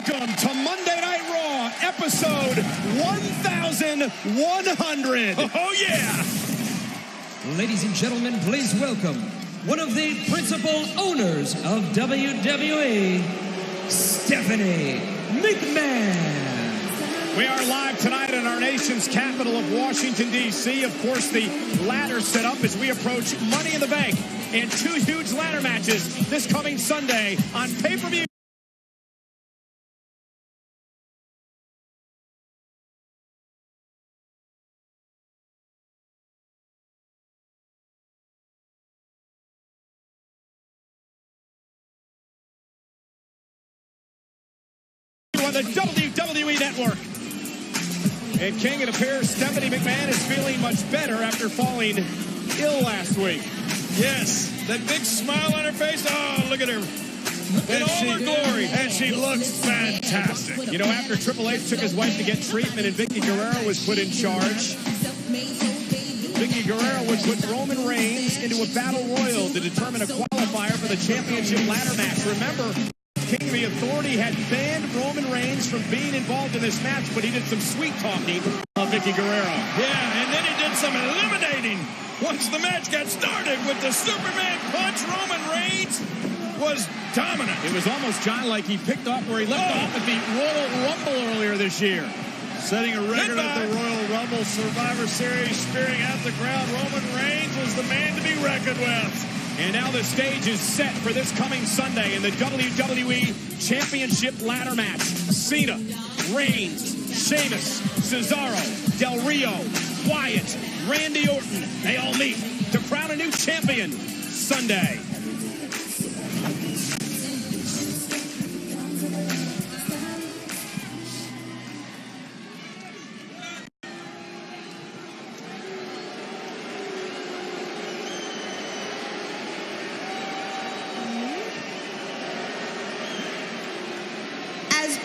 Welcome to Monday Night Raw, episode 1100. Oh, yeah! Ladies and gentlemen, please welcome one of the principal owners of WWE, Stephanie McMahon. We are live tonight in our nation's capital of Washington, D.C. Of course, the ladder set up as we approach Money in the Bank and two huge ladder matches this coming Sunday on pay-per-view. On the WWE Network. And King, it appears Stephanie McMahon is feeling much better after falling ill last week. Yes, that big smile on her face. Oh, look at her. In all her glory. And she looks fantastic. You know, after Triple H took his wife to get treatment and Vickie Guerrero was put in charge, Vickie Guerrero would put Roman Reigns into a battle royal to determine a qualifier for the championship ladder match. Remember, King, the Authority had banned Roman Reigns from being involved in this match, but he did some sweet talking of Vickie Guerrero. Yeah, and then he did some eliminating once the match got started with the Superman punch. Roman Reigns was dominant. It was almost, John, like he picked up where he left off at the Royal Rumble earlier this year. Setting a record at the Royal Rumble Survivor Series, spearing out the crowd. Roman Reigns was the man to be reckoned with. And now the stage is set for this coming Sunday in the WWE Championship ladder match. Cena, Reigns, Sheamus, Cesaro, Del Rio, Wyatt, Randy Orton. They all meet to crown a new champion Sunday.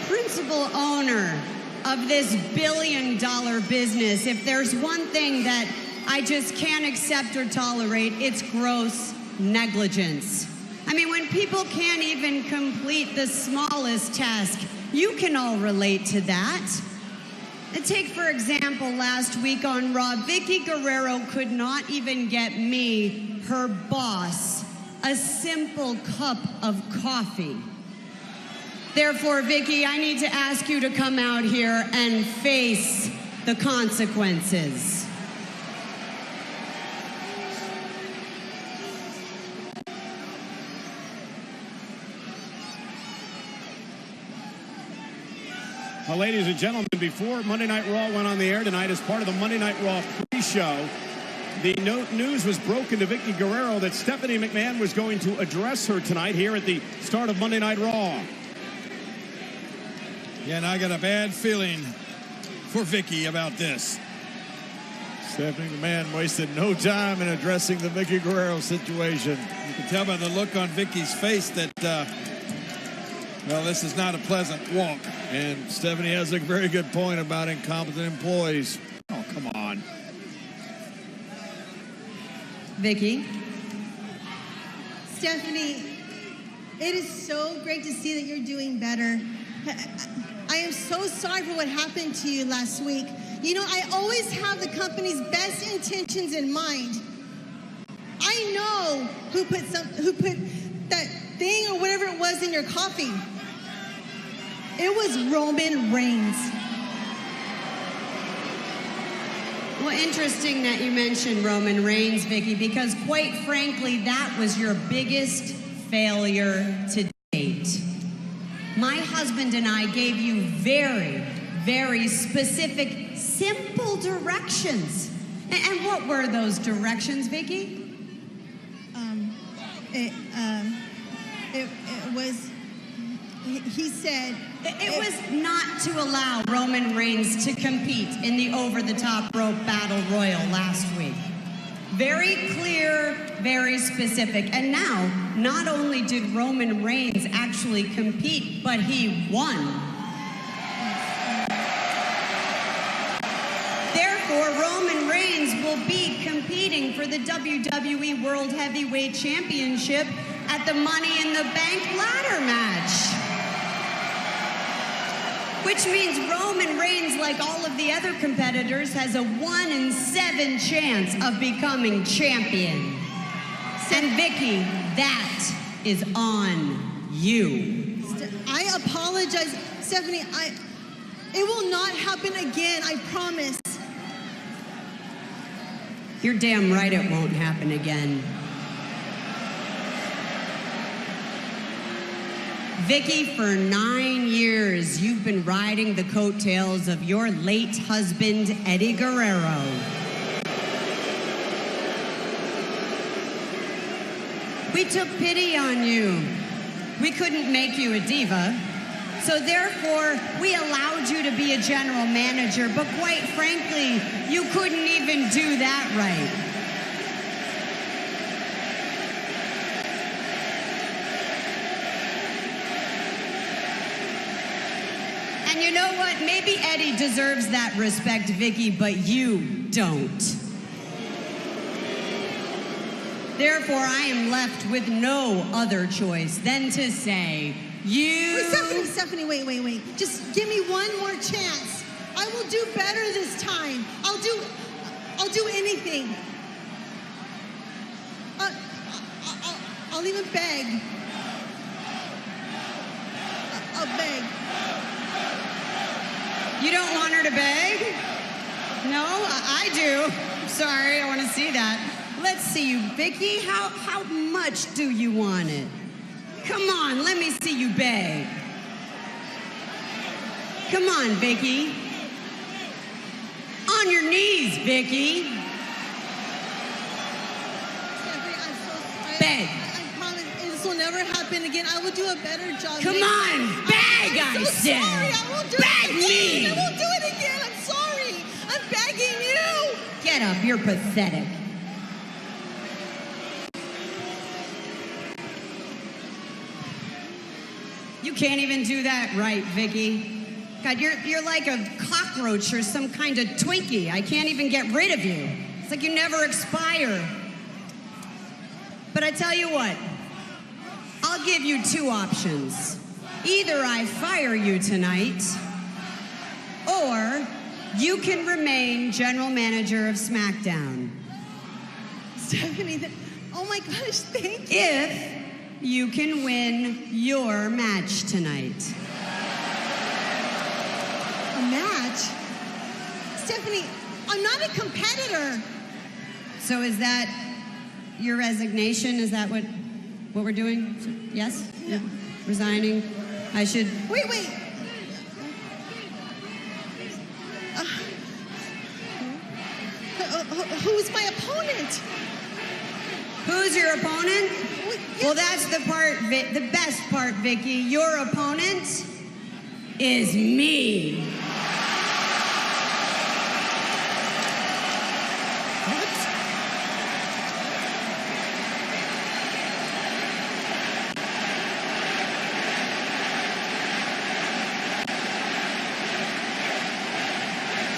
Principal owner of this billion-dollar business, if there's one thing that I just can't accept or tolerate, it's gross negligence. I mean, when people can't even complete the smallest task, you can all relate to that. Take, for example, last week on Raw, Vickie Guerrero could not even get me, her boss, a simple cup of coffee. Therefore, Vickie, I need to ask you to come out here and face the consequences. Well, ladies and gentlemen, before Monday Night Raw went on the air tonight as part of the Monday Night Raw pre-show, the news was broken to Vickie Guerrero that Stephanie McMahon was going to address her tonight here at the start of Monday Night Raw. Yeah, and I got a bad feeling for Vickie about this. Stephanie McMahon wasted no time in addressing the Vickie Guerrero situation. You can tell by the look on Vickie's face that, well, this is not a pleasant walk. And Stephanie has a very good point about incompetent employees. Oh, come on. Vickie? Stephanie, it is so great to see that you're doing better. I am so sorry for what happened to you last week. You know, I always have the company's best intentions in mind. I know who put that thing or whatever it was in your coffee. It was Roman Reigns. Well, interesting that you mentioned Roman Reigns, Vickie, because quite frankly, that was your biggest failure to date. My husband and I gave you very, very specific, simple directions. And what were those directions, Vickie? It was, he said... It was not to allow Roman Reigns to compete in the over-the-top rope battle royal last week. Very clear, very specific. And now, not only did Roman Reigns actually compete, but he won. Therefore, Roman Reigns will be competing for the WWE World Heavyweight Championship at the Money in the Bank ladder match. Which means Roman Reigns, like all of the other competitors, has a 1 in 7 chance of becoming champion. And Vicky, that is on you. I apologize, Stephanie. It will not happen again, I promise. You're damn right it won't happen again. Vicky, for 9 years, you've been riding the coattails of your late husband, Eddie Guerrero. We took pity on you. We couldn't make you a diva. So therefore, we allowed you to be a general manager, but quite frankly, you couldn't even do that right. And you know what? Maybe Eddie deserves that respect, Vicky, but you don't. Therefore, I am left with no other choice than to say, Stephanie, wait. Just give me one more chance. I will do better this time. I'll do anything. I'll even beg. I'll beg. You don't want her to beg? No, I do. Sorry, I want to see that. Let's see you, Vicky. How much do you want it? Come on, let me see you beg. Come on, Vicky. On your knees, Vicky. Stephanie, I'm so sorry. Beg. I promise this will never happen again. I will do a better job. Come on, beg, I said. Sorry, I won't do Beg it me. again. I won't do it again. I'm sorry. I'm begging you. Get up, you're pathetic. You can't even do that right, Vicky. God, you're like a cockroach or some kind of Twinkie. I can't even get rid of you. It's like you never expire. But I tell you what, I'll give you 2 options. Either I fire you tonight, or you can remain general manager of SmackDown. Stephanie, oh my gosh, thank you. If you can win your match tonight. A match? Stephanie, I'm not a competitor. So is that your resignation? Is that what we're doing? Yes? Yeah. Resigning? I should... Wait. Who's my opponent? Who's your opponent? Yes. Well, that's the best part, Vicky. Your opponent is me.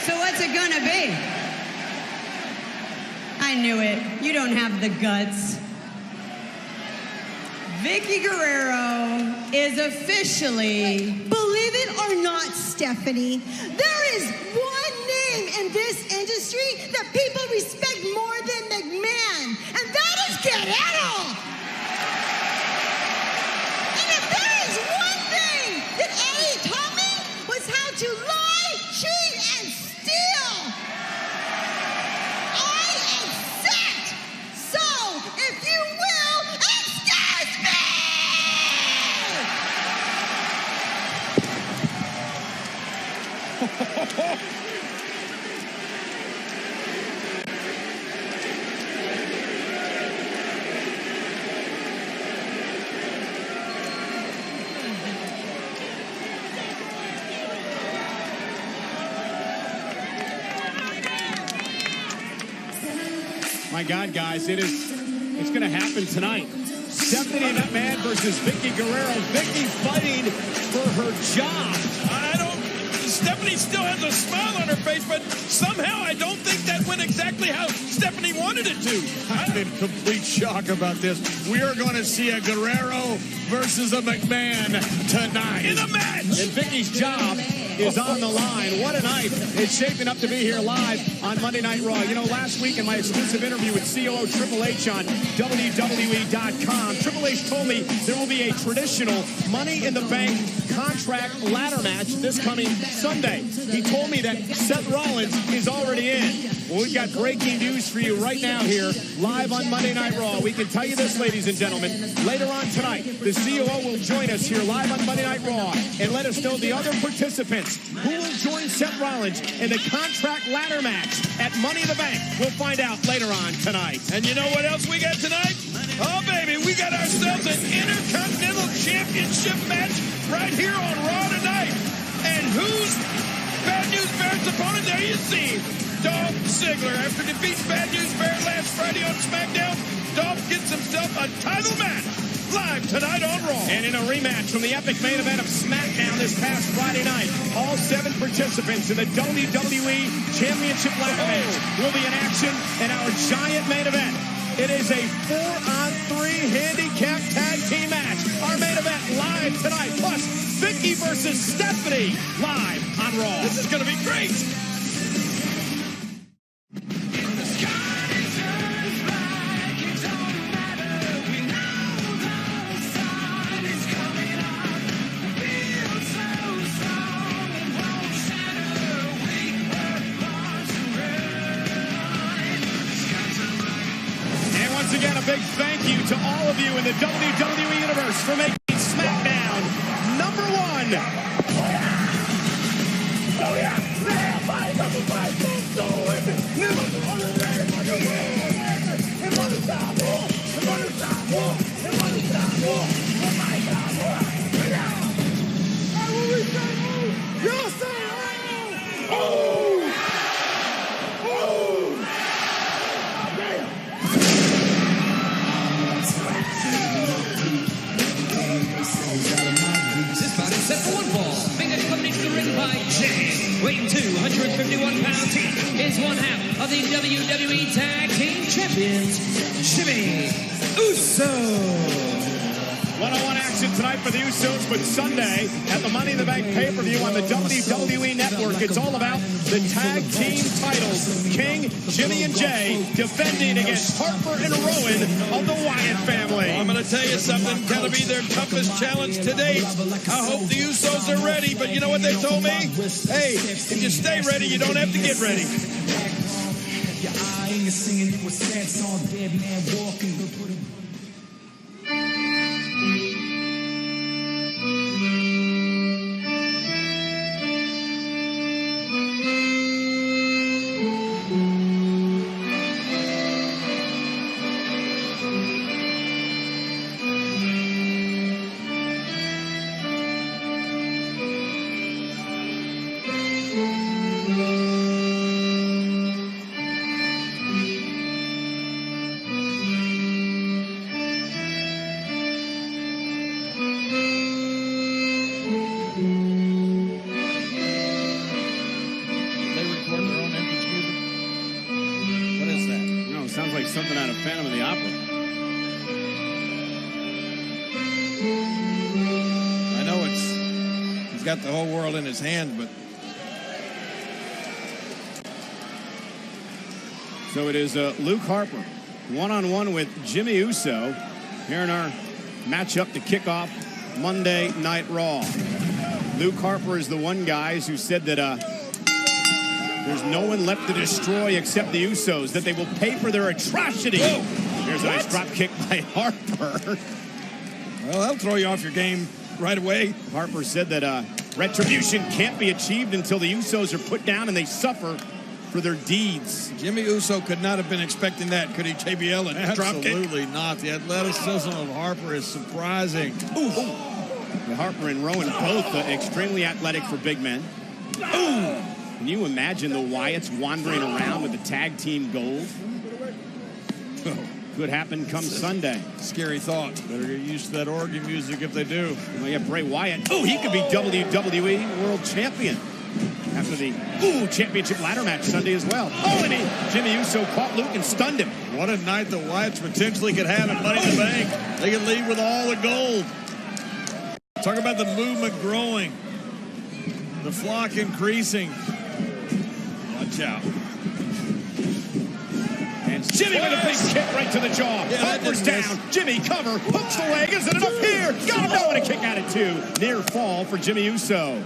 So what's it gonna be? I knew it. You don't have the guts. Vicky Guerrero is officially... Believe it or not, Stephanie, there is one name in this industry that people respect more than McMahon, and that is Guerrero. And if there is one thing that Eddie taught me was how to lie, cheat, and steal. I am set. So, if you will, excuse me. My God, guys, it's going to happen tonight. Stephanie McMahon versus Vicky Guerrero. Vicky fighting for her job. Stephanie still has a smile on her face, but somehow I don't think that went exactly how Stephanie wanted it to. I'm in complete shock about this. We are going to see a Guerrero versus a McMahon tonight. In a match. And Vicky's job is on the line. What a night it's shaping up to be here live on Monday Night Raw. You know, last week in my exclusive interview with COO Triple H on WWE.com, Triple H told me there will be a traditional Money in the Bank contract ladder match this coming Sunday. He told me that Seth Rollins is already in. Well, we've got breaking news for you right now here, live on Monday Night Raw. We can tell you this, ladies and gentlemen. Later on tonight, the COO will join us here live on Monday Night Raw and let us know the other participants who will join Seth Rollins in the contract ladder match at Money in the Bank. We'll find out later on tonight. And you know what else we got tonight? Oh, baby, we got ourselves an Intercontinental Championship match right here on Raw tonight. And who's Bad News Barrett's opponent? There you see, Dolph Ziggler. After defeating Bad News Barrett last Friday on SmackDown, Dolph gets himself a title match live tonight on Raw. And in a rematch from the epic main event of SmackDown this past Friday night, all 7 participants in the WWE Championship ladder match will be in action in our giant main event. It is a 4-on-3 handicap tag team match. Our main event live tonight, plus Vicky versus Stephanie live on Raw. This is going to be great. Again, a big thank you to all of you in the WWE Universe for making SmackDown #1. Set for one fall. Being accompanied to the ring by Jay, weighing 251 pounds, is one half of the WWE Tag Team Champions, Jimmy Uso. One-on-one action tonight for the Usos, but Sunday at the Money in the Bank pay-per-view on the WWE Network. It's all about the tag team titles. King, Jimmy, and Jay defending against Harper and Rowan of the Wyatt family. I'm going to tell you something. Going to be their toughest challenge to date. I hope the Usos are ready, but you know what they told me? Hey, if you stay ready, you don't have to get ready. Sounds like something out of Phantom of the Opera. I know he's got the whole world in his hand, but so it is Luke Harper one-on-one with Jimmy Uso here in our matchup to kick off Monday Night Raw. Luke Harper is the one guy who said that there's no one left to destroy except the Usos, that they will pay for their atrocity. Whoa. Here's a nice drop kick by Harper. Well, that'll throw you off your game right away. Harper said that retribution can't be achieved until the Usos are put down and they suffer for their deeds. Jimmy Uso could not have been expecting that, could he, JBL? And Absolutely not. The athleticism of Harper is surprising. Ooh. Harper and Rowan both extremely athletic for big men. Ooh. Can you imagine the Wyatts wandering around with the tag team gold? Could happen come Sunday. Scary thought. Better get used to that organ music if they do. Well, yeah, Bray Wyatt. Oh, he could be WWE World Champion after the championship ladder match Sunday as well. Oh, and Jimmy Uso caught Luke and stunned him. What a night the Wyatts potentially could have at Money in the Bank. They could leave with all the gold. Talk about the movement growing. The The flock increasing. Watch out. And Jimmy with a big kick right to the jaw. Harper's down. Jimmy cover. Hooks the leg. Is it enough here? Got him down with a kick out at 2. Near fall for Jimmy Uso.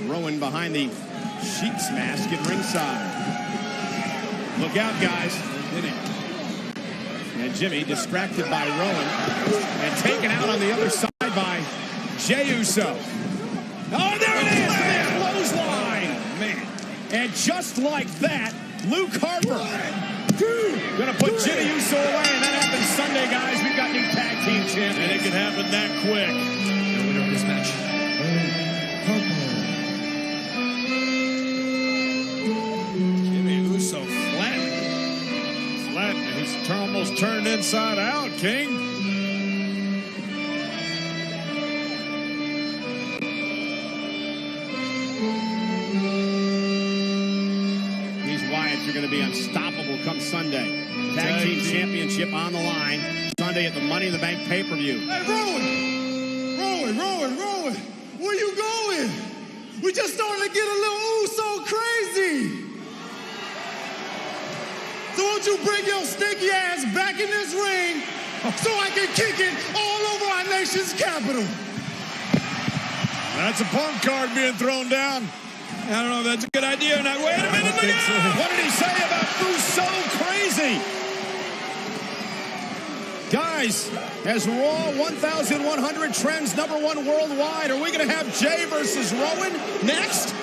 Rowan behind the sheep's mask at ringside. Look out, guys. And Jimmy distracted by Rowan and taken out on the other side by Jey Uso. Oh, there it is! Clothesline! Man. And just like that, Luke Harper gonna put Jimmy Uso away, and that happens Sunday, guys. We've got new tag team champions. And it can happen that quick. The winner of this match, Jimmy Uso flat. He's almost turned inside out, King. These Wyatts are going to be unstoppable come Sunday. Tag team championship on the line Sunday at the Money in the Bank pay-per-view. Hey, Rowan, where you going? We just starting to get a little so crazy. So won't you bring your stinky ass back in this ring so I can kick it all over our nation's capital? That's a punk card being thrown down. I don't know if that's a good idea or not. Wait a minute, look out! What did he say about Uso crazy? Guys, as Raw 1,100 trends #1 worldwide, are we going to have Jey versus Rowan next?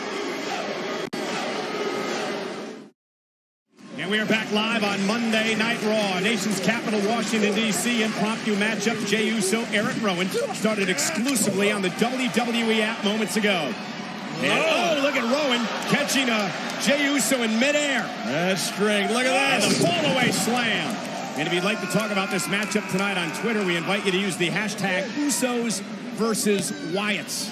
And we are back live on Monday Night Raw. Nation's capital, Washington, D.C. Impromptu matchup. Jey Uso, Eric Rowan. Started exclusively on the WWE app moments ago. And, look at Rowan catching Jey Uso in midair. That's straight. Look at that. And the fall-away slam. And if you'd like to talk about this matchup tonight on Twitter, we invite you to use the hashtag Usos versus Wyatts.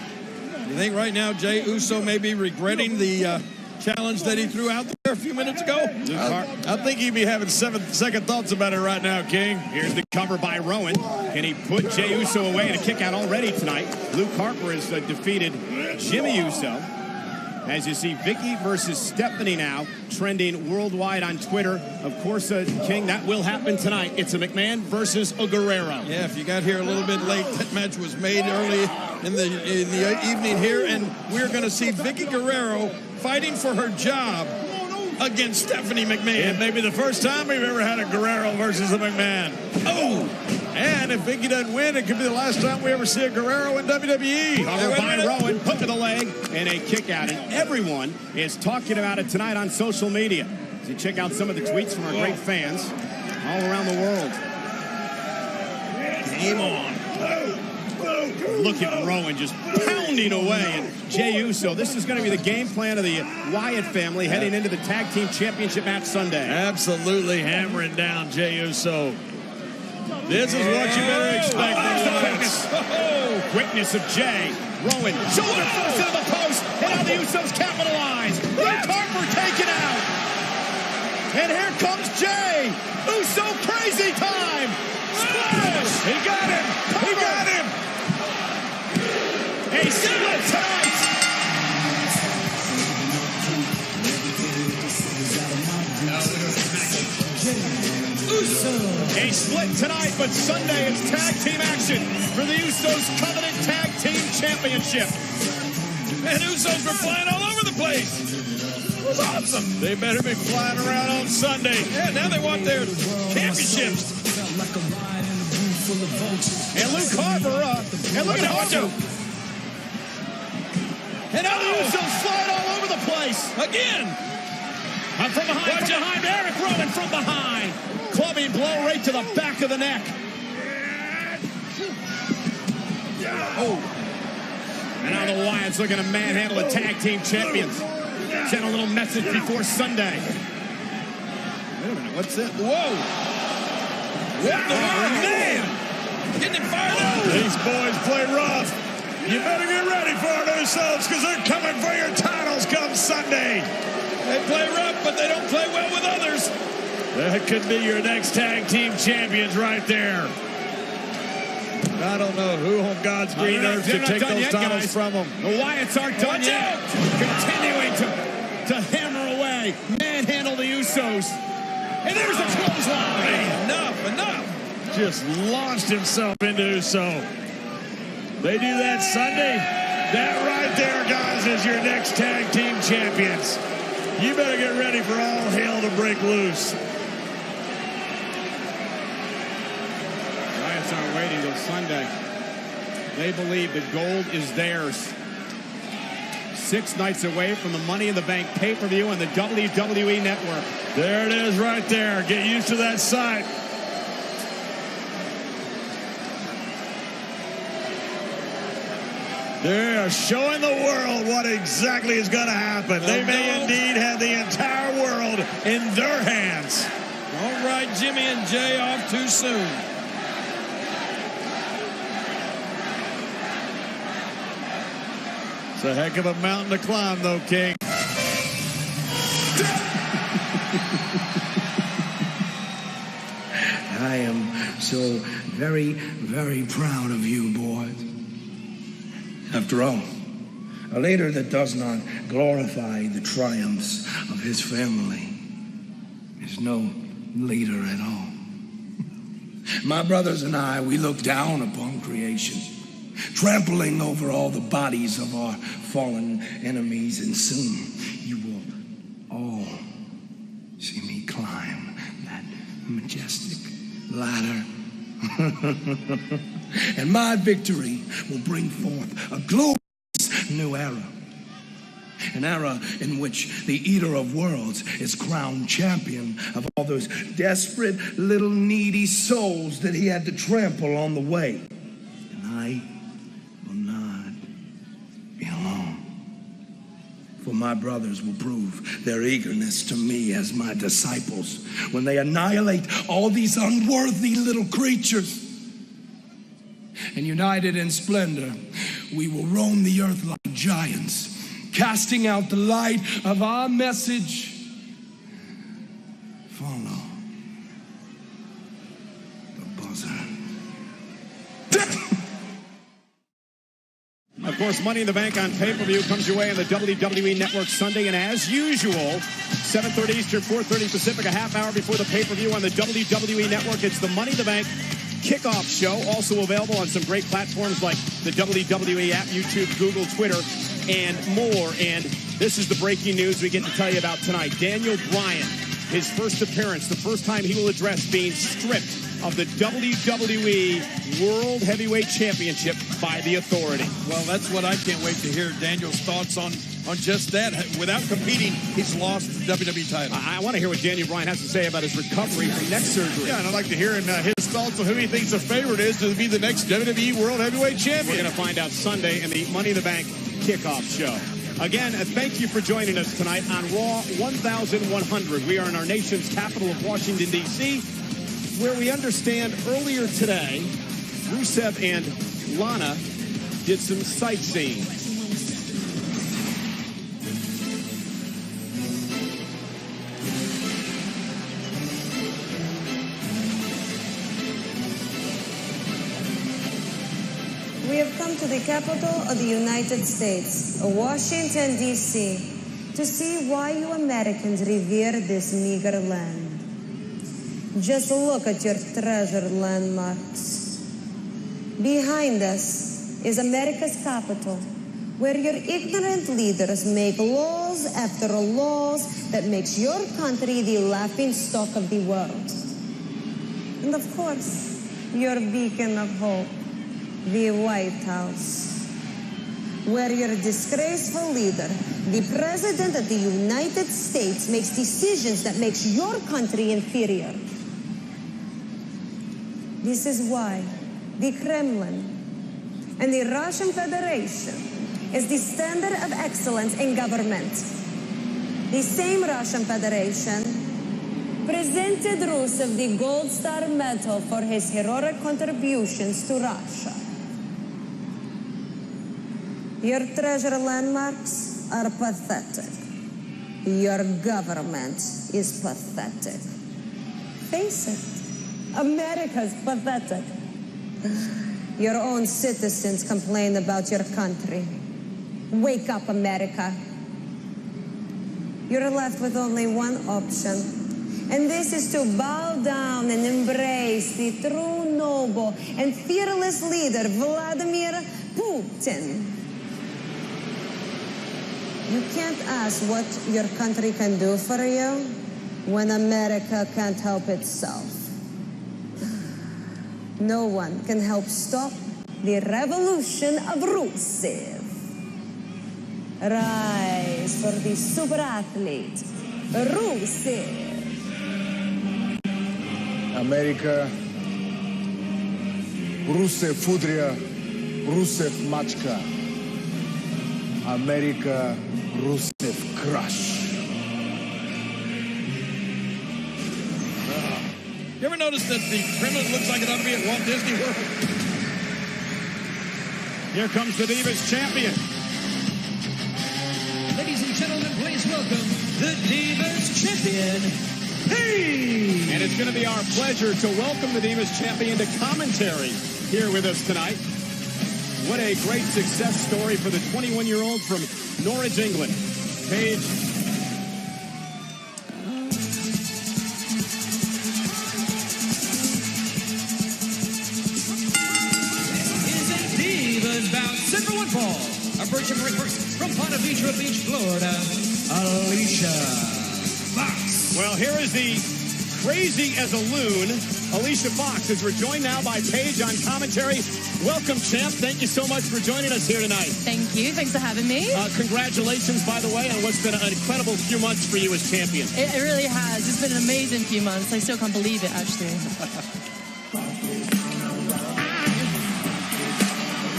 You think right now Jey Uso may be regretting the challenge that he threw out there a few minutes ago? I think he'd be having second thoughts about it right now, King. Here's the cover by Rowan. Can he put Jey Uso away and a kick out already tonight? Luke Harper has defeated Jimmy Uso. As you see, Vicky versus Stephanie now trending worldwide on Twitter. Of course, King, that will happen tonight. It's a McMahon versus a Guerrero. Yeah, if you got here a little bit late, that match was made early in the evening here, and we're going to see Vicky Guerrero fighting for her job against Stephanie McMahon. It may be the first time we've ever had a Guerrero versus a McMahon. Oh! And if Vicky doesn't win, it could be the last time we ever see a Guerrero in WWE. Cover by Rowan, hook to the leg, and a kick out. And everyone is talking about it tonight on social media. So check out some of the tweets from our great fans all around the world. Game on. Look at Rowan just pounding away. And Jey Uso, this is going to be the game plan of the Wyatt family heading into the Tag Team Championship match Sunday. Absolutely hammering down Jey Uso. This is what you better expect. Quickness of Jey. Rowan, shoulder first into the post, and now the Usos capitalize. Luke Harper taken out. And here comes Jey. Uso crazy time. Splash. He got him. He got him. A split tonight. A split tonight, but Sunday it's tag team action for the Usos Covenant Tag Team Championship. And Usos were flying all over the place. It was awesome. They better be flying around on Sunday. Yeah, now they want their championships. And Luke Harper, and look at Harper. And now the Usos flying all over the place. Again. From behind, Eric Rowan from behind. Clubbing blow right to the back of the neck. Oh. And now the Wyatts looking to manhandle the tag team champions. Send a little message before Sunday. Wait a minute, what's that? Whoa. What the man? Getting him fired up. These boys play rough. You better get ready for it, Usos, because they're coming for your titles come Sunday. They play rough, but they don't play well with others. That could be your next tag team champions right there. I don't know who on God's green earth to take those titles from them. The Wyatts aren't done yet. Continuing to hammer away. Manhandle the Usos. And there's a clothesline. Hey, enough. Just launched himself into Uso. They do that Sunday. That right there, guys, is your next tag team champions. You better get ready for all hell to break loose. Wyatts aren't waiting till Sunday. They believe that gold is theirs. 6 nights away from the Money in the Bank pay-per-view on the WWE Network. There it is right there. Get used to that sight. They are showing the world what exactly is going to happen. They may indeed have the entire world in their hands. Don't write Jimmy and Jay off too soon. It's a heck of a mountain to climb, though, King. I am so very, very proud of you, boys. After all, a leader that does not glorify the triumphs of his family is no leader at all. My brothers and I, we look down upon creation, trampling over all the bodies of our fallen enemies, and soon you will all see me climb that majestic ladder. And my victory will bring forth a glorious new era. An era in which the Eater of Worlds is crowned champion of all those desperate little needy souls that he had to trample on the way. And I will not be alone. For my brothers will prove their eagerness to me as my disciples when they annihilate all these unworthy little creatures. And united in splendor, we will roam the earth like giants, casting out the light of our message. Follow the buzzer. Of course, Money in the Bank on pay-per-view comes your way on the WWE Network Sunday. And as usual, 7:30 Eastern, 4:30 Pacific, a half hour before the pay-per-view on the WWE Network. It's the Money in the Bank kickoff show, also available on some great platforms like the WWE app, YouTube, Google, Twitter, and more. And this is the breaking news we get to tell you about tonight. Daniel Bryan, his first appearance, the first time he will address being stripped of the WWE World Heavyweight Championship by the Authority. Well, that's what I can't wait to hear Daniel's thoughts on just that. Without competing, he's lost the WWE title. I want to hear what Daniel Bryan has to say about his recovery from neck surgery. Yeah, and I'd like to hear his thoughts on who he thinks the favorite is to be the next WWE World Heavyweight Champion. We're going to find out Sunday in the Money in the Bank kickoff show. Again, thank you for joining us tonight on Raw 1100. We are in our nation's capital of Washington, D.C., where we understand earlier today, Rusev and Lana did some sightseeing. We have come to the capital of the United States, Washington, D.C., to see why you Americans revere this meager land. Just look at your treasured landmarks. Behind us is America's capital, where your ignorant leaders make laws after laws that makes your country the laughingstock of the world. And of course, your beacon of hope, the White House, where your disgraceful leader, the President of the United States, makes decisions that makes your country inferior. This is why the Kremlin and the Russian Federation is the standard of excellence in government. The same Russian Federation presented Rusev the Gold Star Medal for his heroic contributions to Russia. Your treasure landmarks are pathetic. Your government is pathetic. Face it, America's pathetic. Your own citizens complain about your country. Wake up, America. You're left with only one option, and this is to bow down and embrace the true noble and fearless leader, Vladimir Putin. You can't ask what your country can do for you when America can't help itself. No one can help stop the revolution of Rusev. Rise for the super athlete, Rusev. America, Rusev Fudria, Rusev Machka. America, Rusev Crush. You ever notice that the Kremlin looks like it ought to be at Walt Disney World? Here comes the Divas champion. Ladies and gentlemen, please welcome the Divas champion, Paige! And it's going to be our pleasure to welcome the Divas champion to commentary here with us tonight. What a great success story for the 21-year-old from Norwich, England. Paige. Is a Divas bout set for one fall. Approaching ring first from Ponte Vedra Beach, Florida, Alicia Fox. Well, here is the crazy as a loon, Alicia Fox, as we're joined now by Paige on commentary. Welcome, champ. Thank you so much for joining us here tonight. Thank you. Thanks for having me. Congratulations, by the way, on what's been an incredible few months for you as champion. It really has. It's been an amazing few months. I still can't believe it, actually.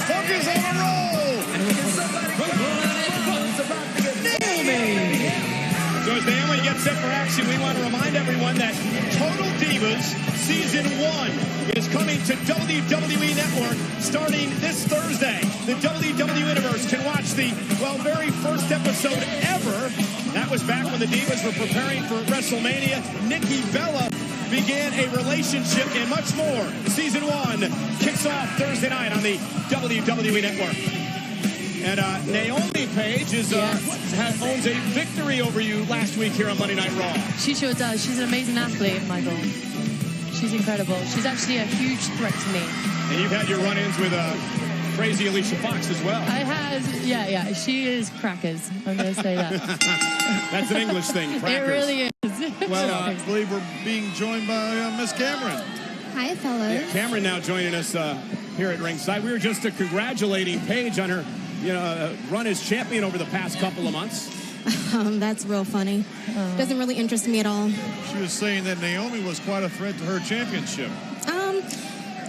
Focus on a roll! Naomi! So as Naomi gets set for action, we want to remind everyone that Total Divas Season 1 is coming to WWE Network starting this Thursday. The WWE Universe can watch the, very first episode ever. That was back when the Divas were preparing for WrestleMania. Nikki Bella began a relationship and much more. Season 1 kicks off Thursday night on the WWE Network. And Naomi Page owns a victory over you last week here on Monday Night Raw. She sure does. She's an amazing athlete, Michael. She's incredible. She's actually a huge threat to me. And you've had your run-ins with crazy Alicia Fox as well. I have, yeah. She is crackers. I'm going to say that. That's an English thing, crackers. It really is. Well, I believe we're being joined by Miss Cameron. Hi, fellas. Yeah, Cameron now joining us here at ringside. We were just congratulating Paige on her run as champion over the past couple of months. That's real funny. Doesn't really interest me at all. She was saying that Naomi was quite a threat to her championship.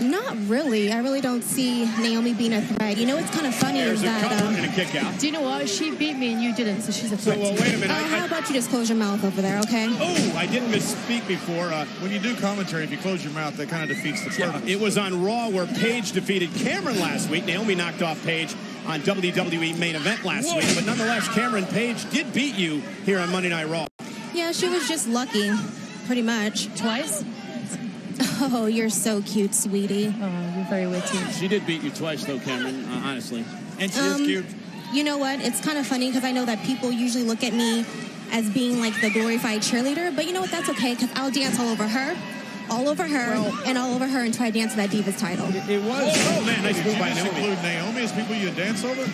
Not really. I really don't see Naomi being a threat. You know, it's kind of funny There's is that... a cover and a kick out. Do you know what? She beat me and you didn't, so she's a threat. So, wait a minute. how about you just close your mouth over there, okay? Oh, I didn't misspeak before. When you do commentary, if you close your mouth, that kind of defeats the purpose. It was on Raw where Paige defeated Cameron last week. Naomi knocked off Paige on WWE Main Event last week. But nonetheless, Cameron Page did beat you here on Monday Night Raw. Yeah, she was just lucky, pretty much. Twice? Oh, you're so cute, sweetie. Oh, you're very witty. She did beat you twice, though, Cameron, honestly. And she is cute. You know what? It's kind of funny because I know that people usually look at me as being like the glorified cheerleader, but you know what? That's okay because I'll dance all over her, and all over her until I dance that Divas title. It was. Oh, man, nice move by Naomi. Include Naomi as people you dance over?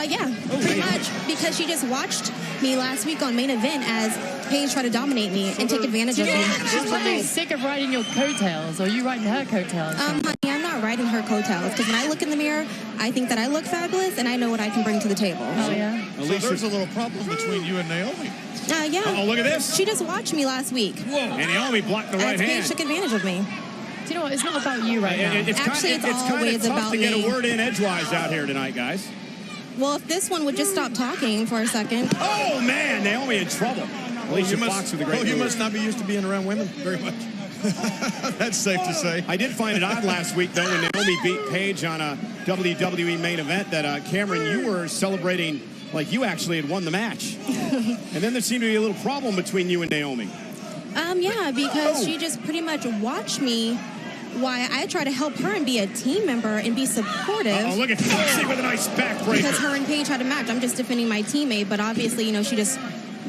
Yeah, pretty much because she just watched me last week on Main Event as Paige tried to dominate me and take advantage of me. She's probably sick of riding your coattails, or you riding her coattails. Honey, I'm not riding her coattails because when I look in the mirror, I think that I look fabulous and I know what I can bring to the table. Oh, yeah? So there's a little problem between you and Naomi. Yeah. Oh, look at this. She just watched me last week. Whoa. And Naomi blocked the right Paige hand. took advantage of me. Do you know what? It's not about you right now. It's always tough about to get me. a word in edgewise out here tonight, guys. Well, if this one would just stop talking for a second. Oh, man, Naomi in trouble. Alicia Fox with a great you move. must not be used to being around women very much. That's safe to say. I did find it odd last week, though, when Naomi beat Paige on a WWE Main Event that, Cameron, you were celebrating like you actually had won the match. And then there seemed to be a little problem between you and Naomi. Yeah, because she just pretty much watched me why I try to help her and be a team member and be supportive. Oh, look at Foxy with a nice backbreaker. Because her and Paige had a match. I'm just defending my teammate, but obviously, she just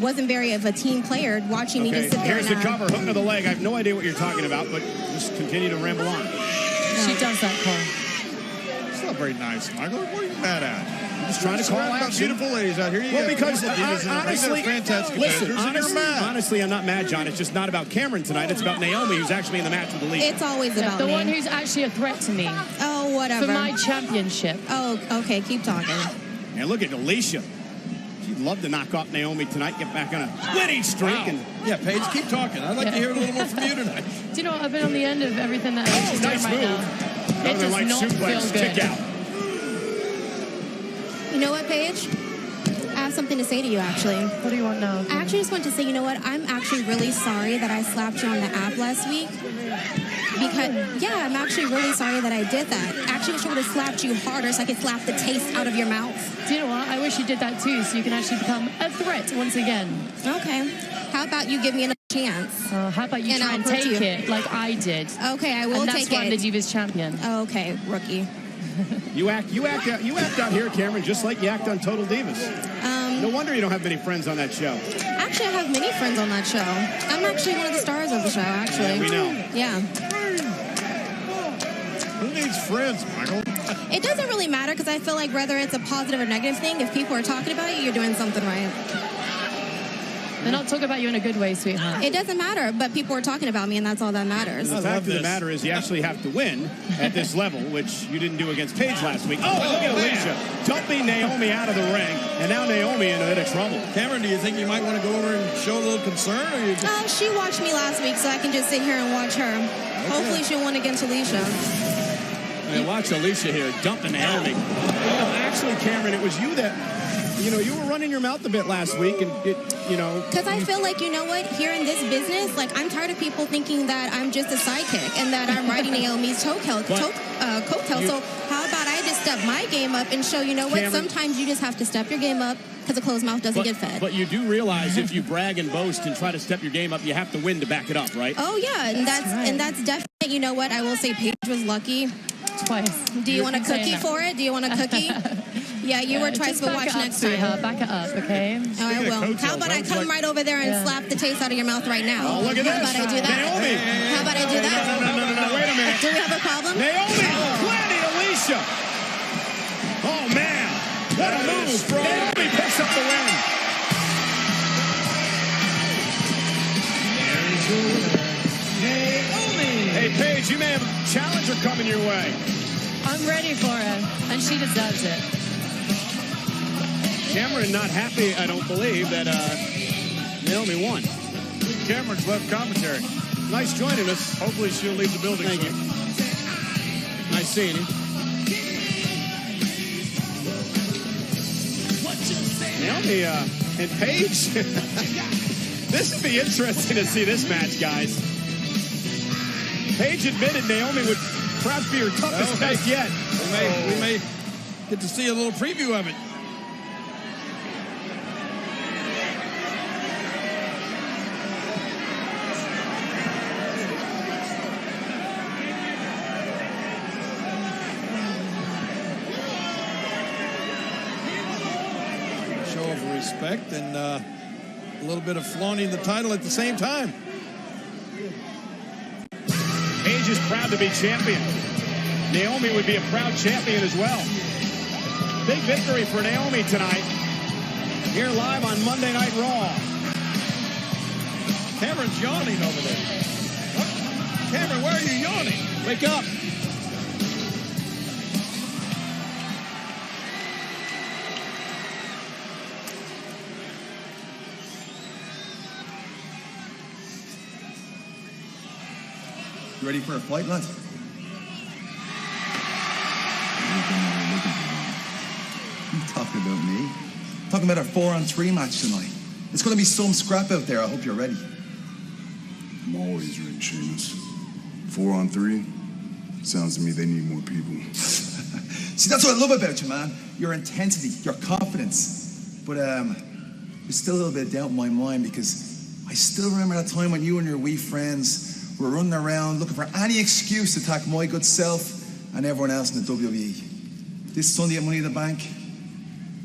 wasn't very of a team player watching me just sit there. Here's the cover, hook to the leg. I have no idea what you're talking about, but just continue to ramble on. She does that, Cole. It's not very nice, Michael. What are you mad at? I'm just trying to call out beautiful ladies out here. Well, because honestly, fantastic. Listen, honestly, I'm not mad, John. It's just not about Cameron tonight. It's about Naomi, who's actually in the match with Alicia. It's always about the me. one who's actually a threat to me. Oh, whatever. For my championship. Oh, okay. Keep talking. And look at Alicia. She'd love to knock off Naomi tonight, get back on a winning streak. Wow. Yeah, Paige, keep talking. I'd like to hear a little more from you tonight. Do you know what? I've been on the end of everything that Alicia's doing nice right move. now. It Northern does Light not suplex, feel good. kick out. You know what, Paige? I have something to say to you, actually. What do you want now? I actually just want to say, you know what? I'm actually really sorry that I slapped you on the app last week. Because, yeah, I'm actually really sorry that I did that. I actually wish I would have slapped you harder so I could slap the taste out of your mouth. Do you know what? I wish you did that too, so you can actually become a threat once again. Okay. How about you give me another chance? How about you And try I'll and put take you. it like I did? Okay, I will and take that's why I'm the it. Divas champion. Okay, rookie. You act out here, Cameron, just like you act on Total Divas. No wonder you don't have many friends on that show. Actually, I have many friends on that show. I'm actually one of the stars of the show, actually. Yeah, we know. Yeah. Who needs friends, Michael? It doesn't really matter because I feel like whether it's a positive or negative thing, if people are talking about you, you're doing something right. They're not talking about you in a good way, sweetheart. It doesn't matter, but people are talking about me, and that's all that matters. The fact of the matter is you actually have to win at this level, which you didn't do against Paige last week. Oh, and look at Alicia dumping Naomi out of the ring, and now Naomi in a bit of trouble. Cameron, do you think you might want to go over and show a little concern? Or you just... She watched me last week, so I can just sit here and watch her. Okay. Hopefully she'll win against Alicia. And watch Alicia here dumping Naomi. Actually, Cameron, it was you that... you were running your mouth a bit last week, and because I feel like, you know what, here in this business, like, I'm tired of people thinking that I'm just a sidekick and that I'm riding Naomi's coattail. So how about I just step my game up and show, you know what, Cameron, sometimes you just have to step your game up because a closed mouth doesn't get fed. But you do realize if you brag and boast and try to step your game up, you have to win to back it up, right? Oh yeah, and that's definitely, you know what, I will say Paige was lucky. Twice. Do you want a cookie for it? Do you want a cookie? Yeah, you were twice, but watch next time. Back it up, okay? Oh, I will. How about I come right over there and slap the taste out of your mouth right now? Oh, look at How this. about I do that? Naomi. How about I do that? No, wait a minute. Do we have a problem? Naomi planting Alicia. Oh, man. What a move. Naomi picks up the win. Hey, Paige, you may have a challenger coming your way. I'm ready for it, and she deserves it. Cameron not happy, I don't believe, that Naomi won. Cameron's left commentary. Nice joining us. Hopefully she'll leave the building Thank soon. you. Nice seeing you. Naomi and Paige. This would be interesting to see this match, guys. Paige admitted Naomi would perhaps be her toughest test yet. We may get to see a little preview of it. Show of respect and a little bit of flaunting the title at the same time. Paige is proud to be champion. Naomi would be a proud champion as well. Big victory for Naomi tonight. Here live on Monday Night Raw. Cameron's yawning over there. What? Cameron, where are you yawning? Wake up. You ready for a flight, lad? You talking about me? Talking about our 4-on-3 match tonight. It's going to be some scrap out there. I hope you're ready. I'm always ready, Sheamus. 4-on-3? Sounds to me they need more people. See, that's what I love about you, man. Your intensity, your confidence. But there's still a little bit of doubt in my mind because I still remember that time when you and your wee friends were running around looking for any excuse to attack my good self and everyone else in the WWE. This Sunday at Money in the Bank,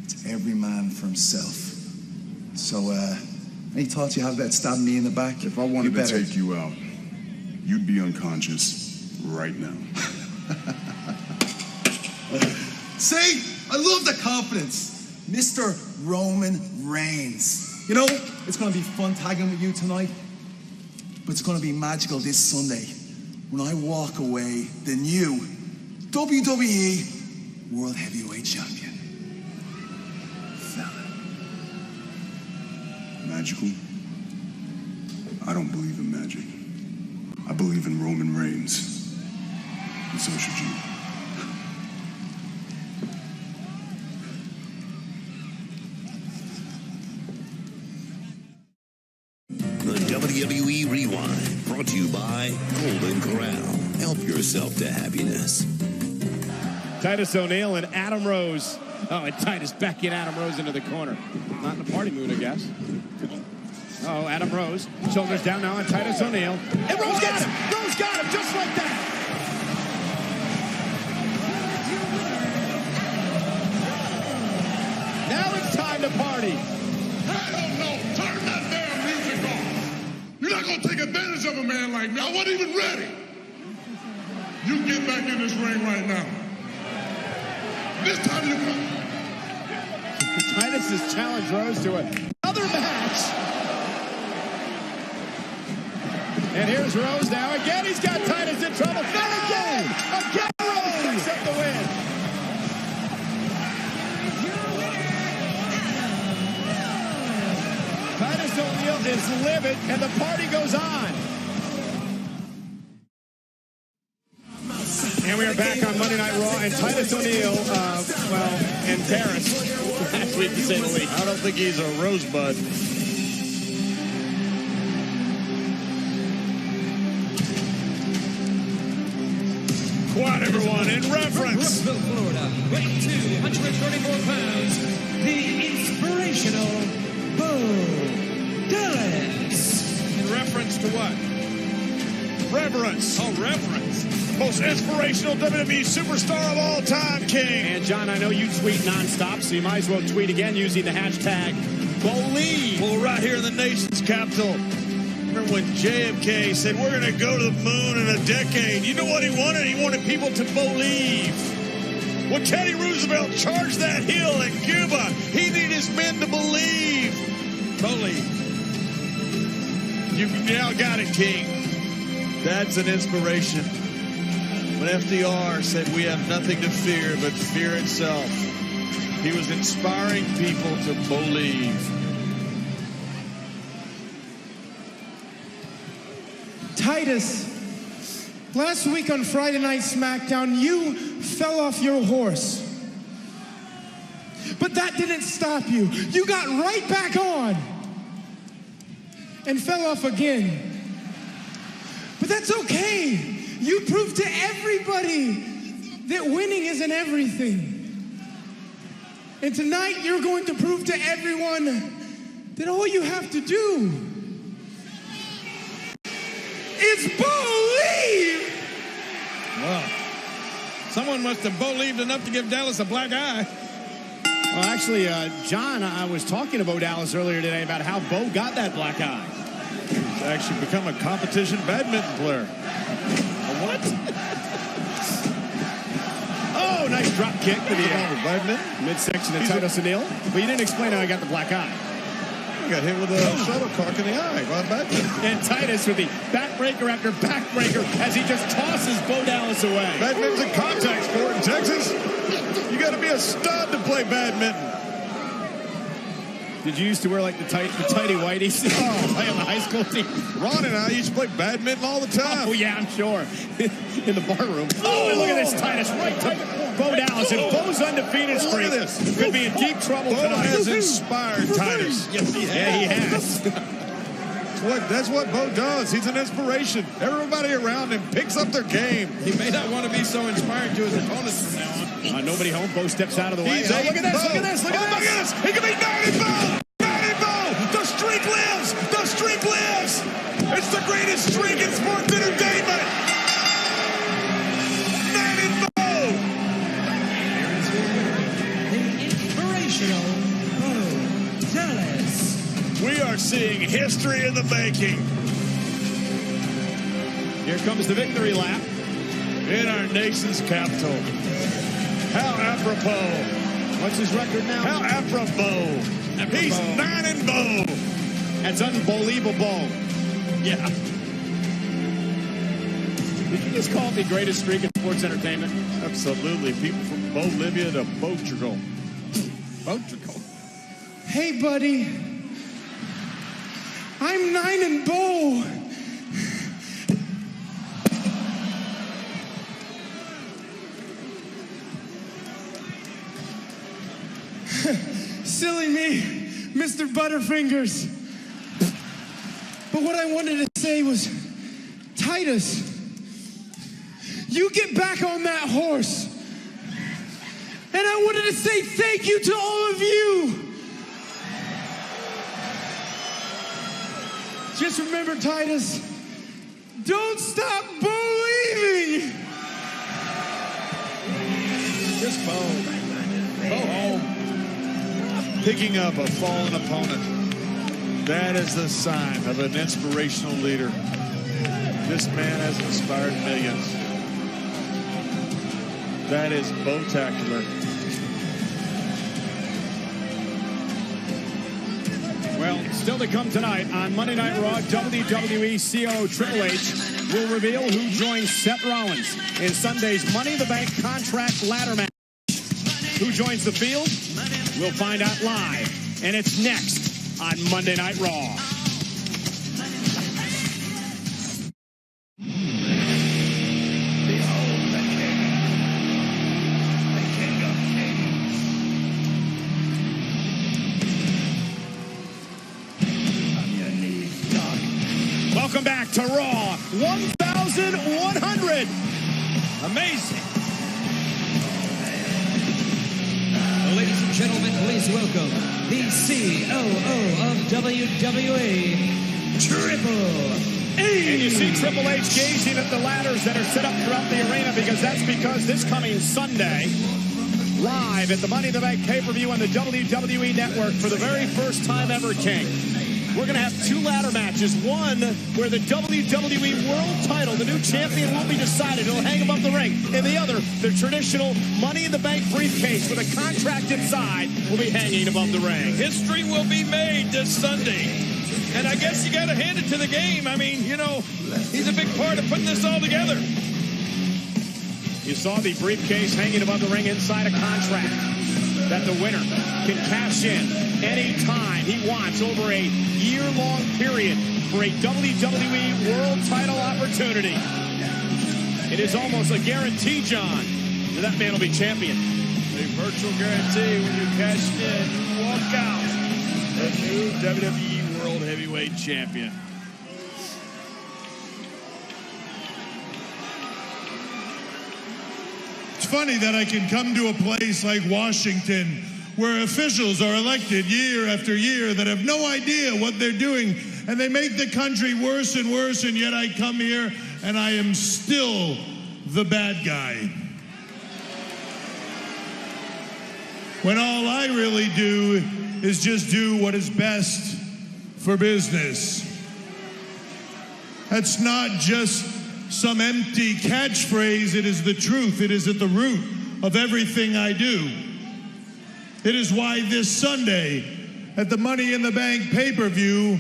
it's every man for himself. So, any thoughts you have about stabbing me in the back? If I wanted to take you out, you'd be unconscious right now. See? I love the confidence. Mr. Roman Reigns. You know, it's going to be fun tagging with you tonight, but it's going to be magical this Sunday when I walk away the new WWE World Heavyweight Champion. Fella. Magical? I don't believe in magic. I believe in Roman Reigns. And so should you. WWE Rewind, brought to you by Golden Corral. Help yourself to happiness. Titus O'Neil and Adam Rose. Oh, and Titus backing Adam Rose into the corner. Not in a party mood, I guess. Oh, Adam Rose. Shoulders down now on Titus O'Neil. And Rose got him! Rose got him just like that! Now it's time to party. Hell no! Turn that damn music off! You're not gonna take advantage of a man like me. I wasn't even ready. You get back in this ring right now. This time you come. Titus has challenged Rose to another match. And here's Rose now. Again, he's got Titus in trouble. And again Rose picks up the win. Titus O'Neil is livid, and the party goes on. And we are back on Monday Night Raw, and Titus O'Neil, embarrassed last week, to say the least. I don't think he's a rosebud. Quiet, everyone, in reference. Brooksville, Florida, weighing 234 pounds, the inspirational Bo Dallas. In reference to what? Reverence. Oh, reverence. Most inspirational WWE superstar of all time, King. And John, I know you tweet nonstop, so you might as well tweet again using the hashtag Believe. Well, right here in the nation's capital. Remember when JFK said, we're going to go to the moon in a decade? You know what he wanted? He wanted people to believe. When Teddy Roosevelt charged that hill in Cuba, he needed his men to believe. Believe. You've now got it, King. That's an inspiration. When FDR said we have nothing to fear but fear itself, he was inspiring people to believe. Titus, last week on Friday Night SmackDown, you fell off your horse. But that didn't stop you. You got right back on and fell off again. But that's okay. You proved to everybody that winning isn't everything. And tonight you're going to prove to everyone that all you have to do is believe. Well, someone must have believed enough to give Dallas a black eye. Well, actually, John, I was talking to Bo Dallas earlier today about how Bo got that black eye. He's actually become a competition badminton player. What? Oh, nice drop kick to the midsection of Titus O'Neil. But you didn't explain how he got the black eye. He got hit with a shuttlecock in the eye. And Titus with the backbreaker after backbreaker as he just tosses Bo Dallas away. Badminton's a contact sport in Texas. You got to be a stud to play badminton. Did you used to wear like the tighty whities? Oh, play on the high school team. Ron and I used to play badminton all the time. Oh yeah, I'm sure. In the bar room. Oh, and look at this, Titus, right to Bo Dallas, and Bo's undefeated streak. Look at this. Could be in deep trouble Bo tonight. has inspired Titus. Yes, he has. Yeah, he has. That's what Bo does. He's an inspiration. Everybody around him picks up their game. He may not want to be so inspiring to his opponents from now on. Nobody home. Bo steps out of the way. Look at this. Look at this. Look at this. He can be Matty Bo. Matty Bo. The streak lives. The streak lives. It's the greatest streak in sports. Sports Entertainment. Manny Bo. The inspirational Bo Dallas. We are seeing history in the making. Here comes the victory lap In our nation's capital. How apropos. What's his record now? How apropos. He's 9-0. That's unbelievable. Yeah. Did you just call it the greatest streak in sports entertainment? Absolutely. People from Bolivia to Portugal. Portugal. Hey, buddy. I'm 9-0. Silly me, Mr. Butterfingers. But what I wanted to say was, Titus, you get back on that horse. And I wanted to say thank you to all of you. Just remember, Titus, don't stop believing. Just Bo. Bo. Picking up a fallen opponent. That is the sign of an inspirational leader. This man has inspired millions. That is Bo-tacular. Well, still to come tonight on Monday Night Raw, WWE COO Triple H will reveal who joins Seth Rollins in Sunday's Money in the Bank contract ladder match. Who joins the field? We'll find out live. And it's next on Monday Night Raw. Welcome back to Raw 1100. Amazing. Ladies and gentlemen, please welcome the COO of WWE, Triple H. And you see Triple H gazing at the ladders that are set up throughout the arena because this coming Sunday, live at the Money in the Bank pay-per-view on the WWE Network for the very first time ever, King. We're going to have two ladder matches. One where the WWE World title, the new champion, will be decided. It'll hang above the ring. And the other, the traditional Money in the Bank briefcase with a contract inside, will be hanging above the ring. History will be made this Sunday. And I guess you got to hand it to the game. I mean, you know, he's a big part of putting this all together. You saw the briefcase hanging above the ring inside a contract that the winner can cash in anytime he wants over a year-long period for a WWE World title opportunity. It is almost a guarantee, John, that man will be champion. A virtual guarantee when you cash in, you walk out the new WWE World Heavyweight Champion. It's funny that I can come to a place like Washington where officials are elected year after year that have no idea what they're doing, and they make the country worse and worse, and yet I come here and I am still the bad guy. When all I really do is just do what is best for business. That's not just some empty catchphrase, it is the truth. It is at the root of everything I do. It is why this Sunday at the Money in the Bank pay-per-view,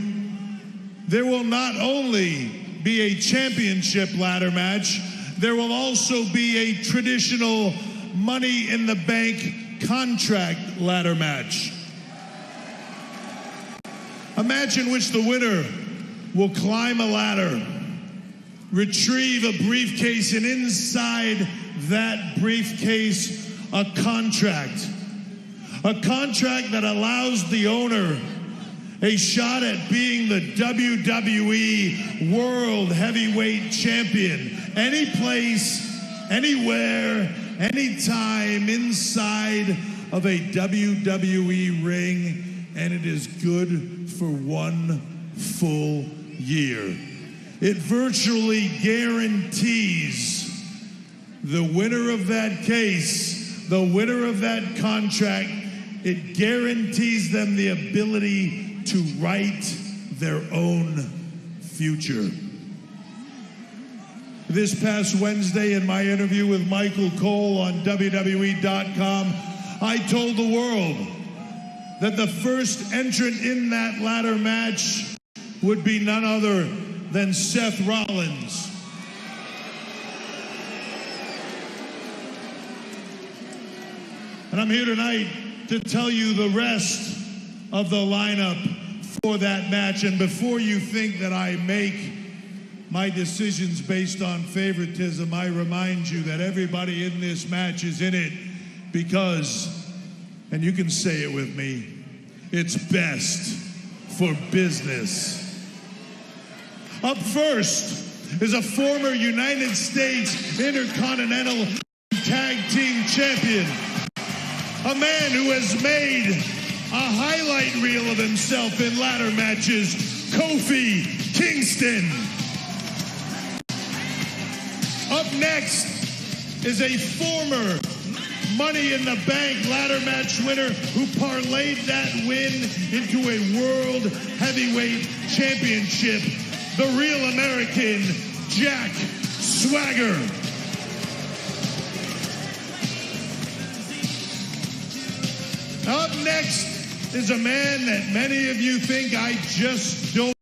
there will not only be a championship ladder match, there will also be a traditional Money in the Bank contract ladder match. A match in which the winner will climb a ladder, retrieve a briefcase, and inside that briefcase, a contract. A contract that allows the owner a shot at being the WWE World Heavyweight Champion. Any place, anywhere, anytime inside of a WWE ring, and it is good for 1 full year. it virtually guarantees the winner of that case, the winner of that contract, it guarantees them the ability to write their own future. This past Wednesday in my interview with Michael Cole on WWE.com, I told the world that the first entrant in that ladder match would be none other than Seth Rollins. And I'm here tonight to tell you the rest of the lineup for that match. And before you think that I make my decisions based on favoritism, I remind you that everybody in this match is in it because, and you can say it with me, it's best for business. Up first is a former United States Intercontinental Tag Team Champion, a man who has made a highlight reel of himself in ladder matches, Kofi Kingston. Up next is a former Money in the Bank ladder match winner who parlayed that win into a World Heavyweight Championship, the Real American Jack Swagger. Up next is a man that many of you think I just don't